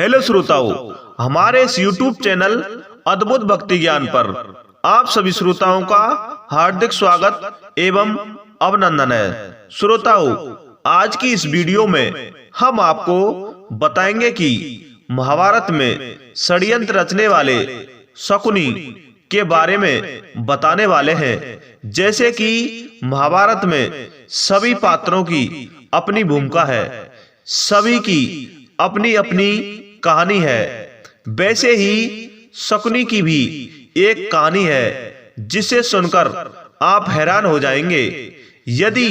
Hello श्रोताओं, हमारे इस YouTube चैनल अद्भुत भक्ति ज्ञान पर आप सभी श्रोताओं का हार्दिक स्वागत एवं अभिनंदन है। श्रोताओं, आज की इस वीडियो में हम आपको बताएंगे कि महाभारत में षड्यंत्र रचने वाले शकुनी के बारे में बताने वाले हैं। जैसे कि महाभारत में सभी पात्रों की अपनी भूमिका है, सभी की अपनी अपनी कहानी है, वैसे ही शकुनी की भी एक कहानी है जिसे सुनकर आप हैरान हो जाएंगे। यदि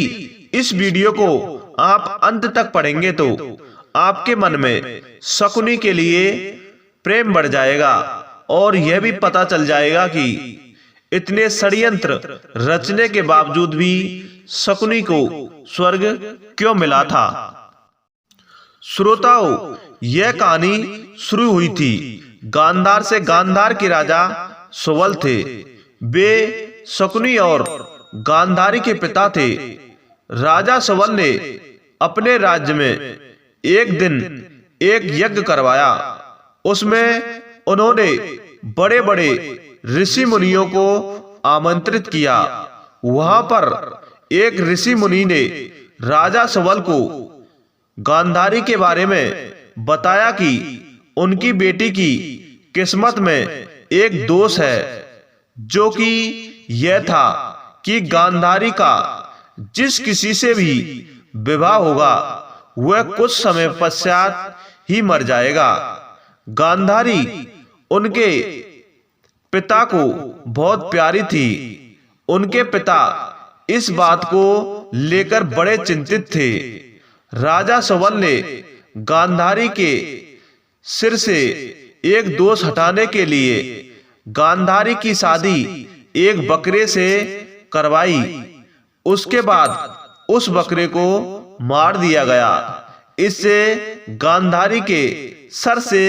इस वीडियो को आप अंत तक पढ़ेंगे तो आपके मन में शकुनी के लिए प्रेम बढ़ जाएगा और यह भी पता चल जाएगा कि इतने षड्यंत्र रचने के बावजूद भी शकुनी को स्वर्ग क्यों मिला था। श्रोताओं, यह कहानी शुरू हुई थी गांधार से। गांधार के राजा सुबल थे। वे शकुनी और गांधारी के पिता थे। राजा सुबल ने अपने राज्य में एक दिन एक यज्ञ करवाया। उसमें उन्होंने बड़े बड़े ऋषि मुनियों को आमंत्रित किया। वहां पर एक ऋषि मुनि ने राजा सुबल को गांधारी के बारे में बताया कि उनकी बेटी की किस्मत में एक दोष है, जो कि यह था कि गांधारी का जिस किसी से भी विवाह होगा वह कुछ समय पश्चात ही मर जाएगा। गांधारी उनके पिता को बहुत प्यारी थी। उनके पिता इस बात को लेकर बड़े चिंतित थे। राजा सुबल ने गांधारी के सिर से एक दोष हटाने के लिए गांधारी की शादी एक बकरे से करवाई। उसके बाद उस बकरे को मार दिया गया। इससे गांधारी के सर से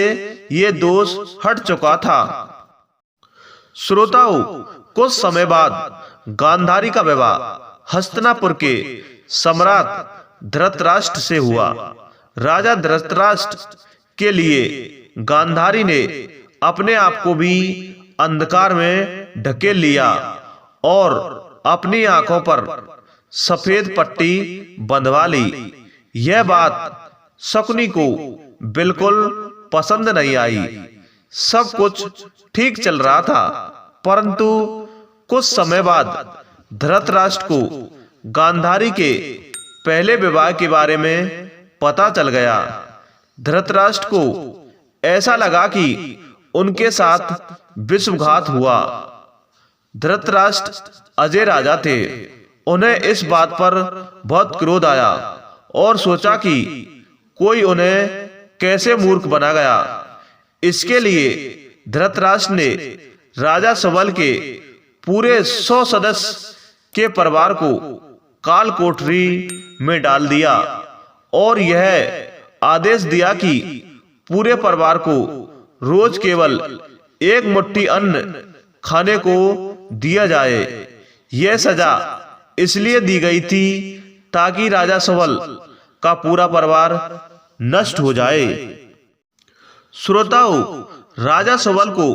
ये दोष हट चुका था। श्रोताओं, कुछ समय बाद गांधारी का विवाह हस्तिनापुर के सम्राट धृतराष्ट्र से हुआ। राजा धृतराष्ट्र के लिए गांधारी ने अपने आप को भी अंधकार में ढकेल लिया और अपनी आंखों पर सफेद पट्टी बंधवा ली। यह बात शकुनी को बिल्कुल पसंद नहीं आई। सब कुछ ठीक चल रहा था, परंतु कुछ समय बाद धृतराष्ट्र को गांधारी के पहले विवाह के बारे में पता चल गया। धृतराष्ट्र को ऐसा लगा कि उनके साथ विश्वघात हुआ। धृतराष्ट्र अजय राजा थे। उन्हें इस बात पर बहुत क्रोध आया और सोचा कि कोई उन्हें कैसे मूर्ख बना गया। इसके लिए धृतराष्ट्र ने राजा सुबल के पूरे 100 सदस्य के परिवार को काल कोठरी में डाल दिया और यह आदेश दिया कि पूरे परिवार को रोज केवल एक मुट्ठी अन्न खाने को दिया जाए। यह सजा इसलिए दी गई थी ताकि राजा सुबल का पूरा परिवार नष्ट हो जाए। श्रोताओं, राजा सुबल को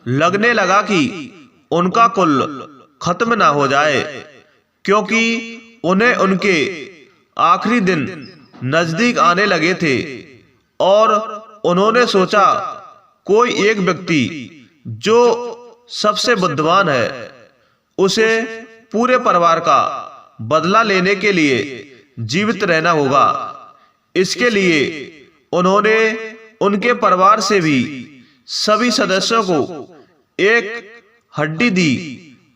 लगने लगा कि उनका कुल खत्म ना हो जाए, क्योंकि उन्हें उनके आखिरी दिन नजदीक आने लगे थे और उन्होंने सोचा कोई एक व्यक्ति जो सबसे बुद्धिमान है उसे पूरे परिवार का बदला लेने के लिए जीवित रहना होगा। इसके लिए उन्होंने उनके परिवार से भी सभी सदस्यों को एक हड्डी दी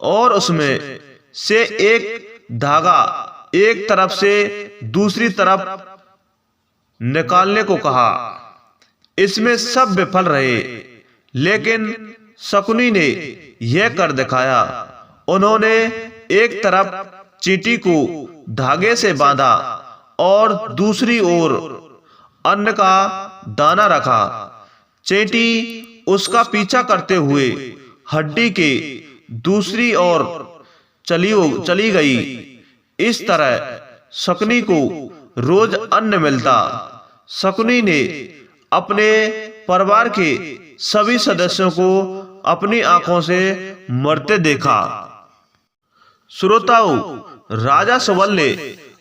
और उसमें से एक धागा एक तरफ से दूसरी तरफ निकालने को कहा। इसमें सब विफल रहे, लेकिन शकुनी ने यह कर दिखाया। उन्होंने एक तरफ चींटी को धागे से बांधा और दूसरी ओर अन्न का दाना रखा। चींटी उसका पीछा करते हुए हड्डी के दूसरी ओर चली गई। इस तरह शकुनी को रोज अन्न मिलता। शकुनी ने अपने परिवार के सभी सदस्यों को अपनी आंखों से मरते देखा। श्रोताओं, राजा सुबल ने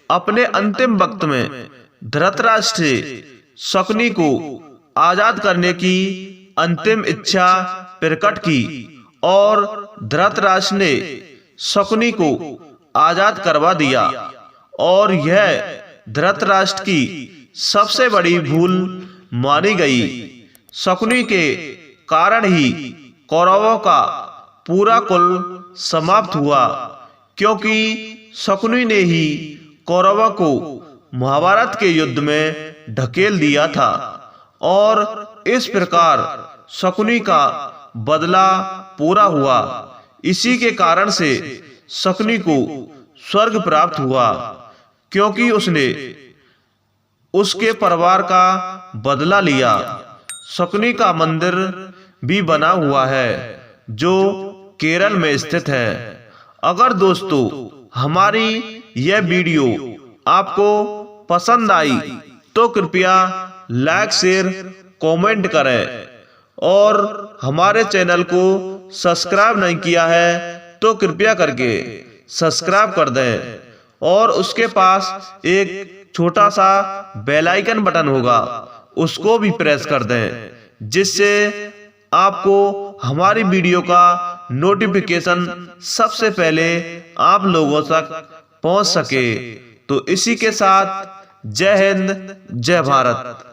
अपने अंतिम वक्त में धृतराष्ट्र से शकुनी को आजाद करने की अंतिम इच्छा प्रकट की और धृतराष्ट्र ने शकुनी को आजाद करवा दिया। और यह धृतराष्ट्र की सबसे बड़ी भूल मानी गई। शकुनी के कारण ही कौरवों का पूरा कुल समाप्त हुआ, क्योंकि शकुनी ने ही कौरवों को महाभारत के युद्ध में ढकेल दिया था। और इस प्रकार शकुनी का बदला पूरा हुआ। इसी के कारण से शकुनी को स्वर्ग प्राप्त हुआ, क्योंकि उसने उसके परिवार का बदला लिया। शकुनी का मंदिर भी बना हुआ है जो केरल में स्थित है। अगर दोस्तों हमारी यह वीडियो आपको पसंद आई तो कृपया लाइक, शेयर, कमेंट करें। और हमारे चैनल को सब्सक्राइब नहीं किया है तो कृपया करके सब्सक्राइब कर दें। और उसके पास एक छोटा सा बेल आइकन बटन होगा, उसको भी प्रेस कर दें, जिससे आपको हमारी वीडियो का नोटिफिकेशन सबसे पहले आप लोगों तक पहुंच सके। तो इसी के साथ जय हिंद, जय भारत।